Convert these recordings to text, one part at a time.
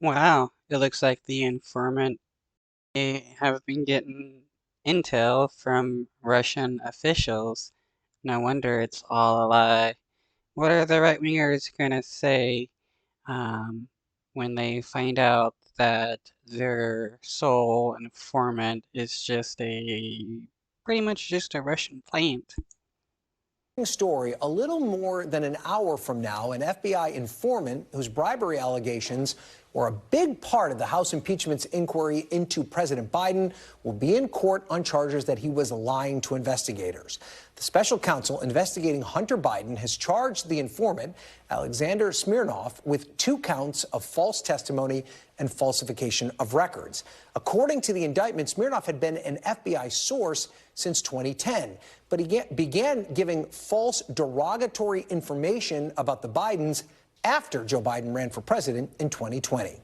Wow, it looks like the informant may have been getting intel from Russian officials. No wonder it's all a lie. What are the right wingers gonna say um, when they find out that their sole informant is just pretty much just a Russian plant? Story a little more than an hour from now, an FBI informant whose bribery allegations were a big part of the House impeachment's inquiry into President Biden will be in court on charges that he was lying to investigators. The special counsel investigating Hunter Biden has charged the informant, Alexander Smirnov, with 2 counts of false testimony and falsification of records. According to the indictment, Smirnov had been an FBI source since 2010, but he began giving false derogatory information about the Bidens after Joe Biden ran for president in 2020.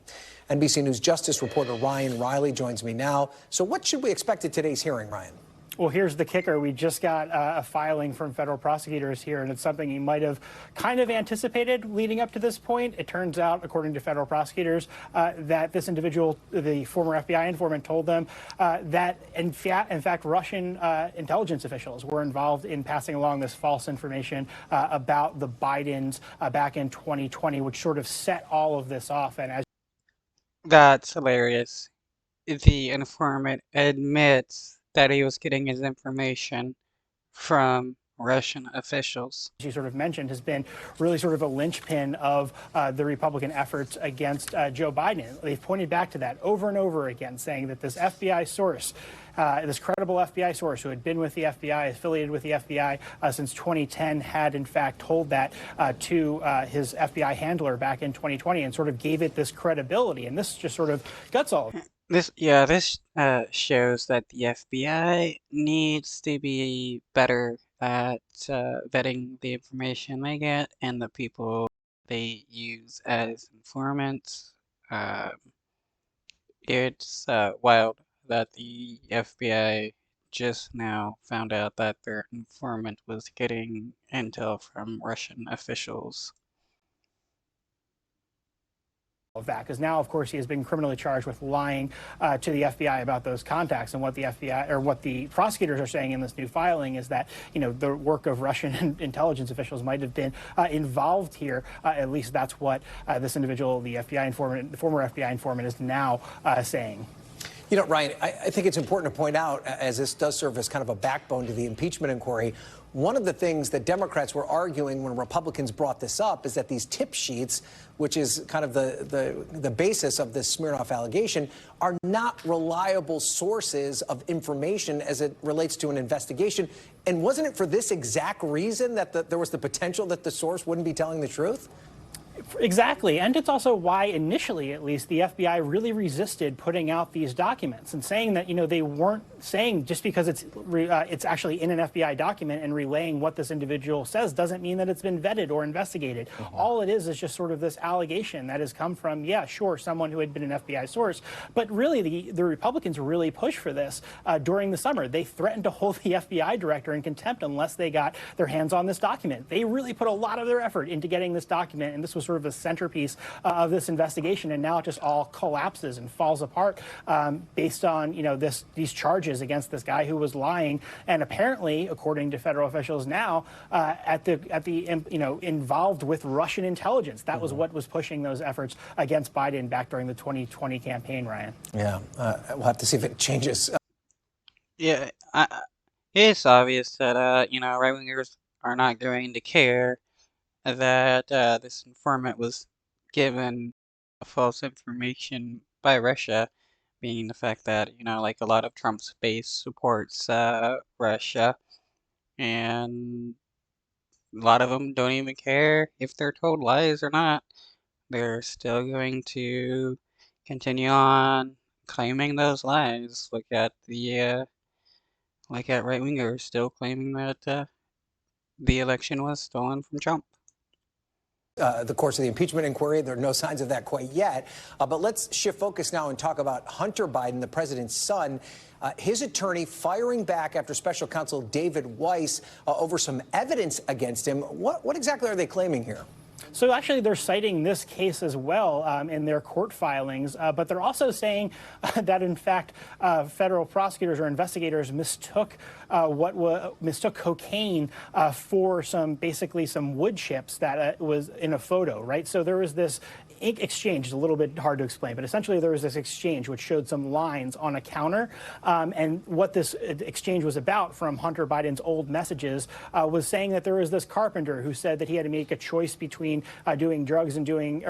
NBC News Justice reporter Ryan Riley joins me now. So what should we expect at today's hearing, Ryan? Well, here's the kicker. We just got a filing from federal prosecutors here, and it's something you might have kind of anticipated leading up to this point. It turns out, according to federal prosecutors, that this individual, the former FBI informant, told them that, in fact, Russian intelligence officials were involved in passing along this false information about the Bidens back in 2020, which sort of set all of this off. And as That's hilarious. The informant admits that he was getting his information from Russian officials. you sort of mentioned, has been really sort of a linchpin of the Republican efforts against Joe Biden. They've pointed back to that over and over again, saying that this FBI source, this credible FBI source who had been with the FBI, affiliated with the FBI since 2010, had in fact told that to his FBI handler back in 2020 and sort of gave it this credibility. And this just sort of guts all of it. This shows that the FBI needs to be better at vetting the information they get and the people they use as informants. Um, it's wild that the FBI just now found out that their informant was getting intel from Russian officials. Of that, because now, of course, he has been criminally charged with lying to the FBI about those contacts. And what the FBI or what the prosecutors are saying in this new filing is that, you know, the work of Russian intelligence officials might have been involved here. At least that's what this individual, the FBI informant, the former FBI informant, is now saying. You know, Ryan, I think it's important to point out, as this does serve as kind of a backbone to the impeachment inquiry, one of the things that Democrats were arguing when Republicans brought this up is that these tip sheets, which is kind of the basis of this Smirnoff allegation, are not reliable sources of information as it relates to an investigation. And wasn't it for this exact reason that there was the potential that the source wouldn't be telling the truth? Exactly. And it's also why initially, at least, the FBI really resisted putting out these documents and saying that, you know, they weren't saying just because it's actually in an FBI document and relaying what this individual says doesn't mean that it's been vetted or investigated. All it is just sort of this allegation that has come from, yeah, sure, someone who had been an FBI source. But really, the Republicans really pushed for this during the summer. They threatened to hold the FBI director in contempt unless they got their hands on this document. They really put a lot of their effort into getting this document, and this was sort of a centerpiece of this investigation, and now it just all collapses and falls apart based on, you know, these charges against this guy who was lying, and apparently, according to federal officials now, involved with Russian intelligence. That was what was pushing those efforts against Biden back during the 2020 campaign, Ryan. Yeah, we'll have to see if it changes. Yeah, it's obvious that right wingers are not going to care that this informant was given false information by Russia, being the fact that, like a lot of Trump's base supports Russia, and a lot of them don't even care if they're told lies or not. They're still going to continue on claiming those lies. Look at right wingers still claiming that the election was stolen from Trump. The course of the impeachment inquiry. There are no signs of that quite yet. But let's shift focus now and talk about Hunter Biden, the president's son. His attorney firing back after special counsel David Weiss over some evidence against him. What exactly are they claiming here? So actually, they're citing this case as well in their court filings, but they're also saying that in fact federal prosecutors or investigators mistook mistook cocaine for basically some wood chips that was in a photo, right? So there was this exchange. It's a little bit hard to explain, but essentially there was this exchange which showed some lines on a counter, and what this exchange was about from Hunter Biden's old messages was saying that there was this carpenter who said that he had to make a choice between doing drugs and doing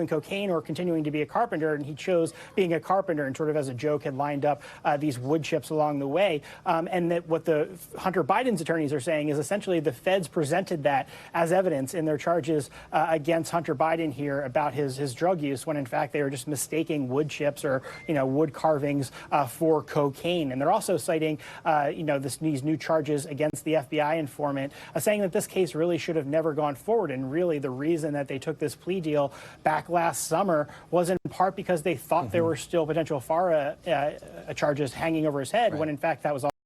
cocaine or continuing to be a carpenter, and he chose being a carpenter, and sort of as a joke had lined up these wood chips along the way, and that what the Hunter Biden's attorneys are saying is essentially the feds presented that as evidence in their charges against Hunter Biden here about his drug use, when in fact they were just mistaking wood chips or wood carvings for cocaine. And they're also citing these new charges against the FBI informant, saying that this case really should have never gone forward. And really the reason that they took this plea deal back last summer was in part because they thought there were still potential FARA charges hanging over his head, when in fact that was all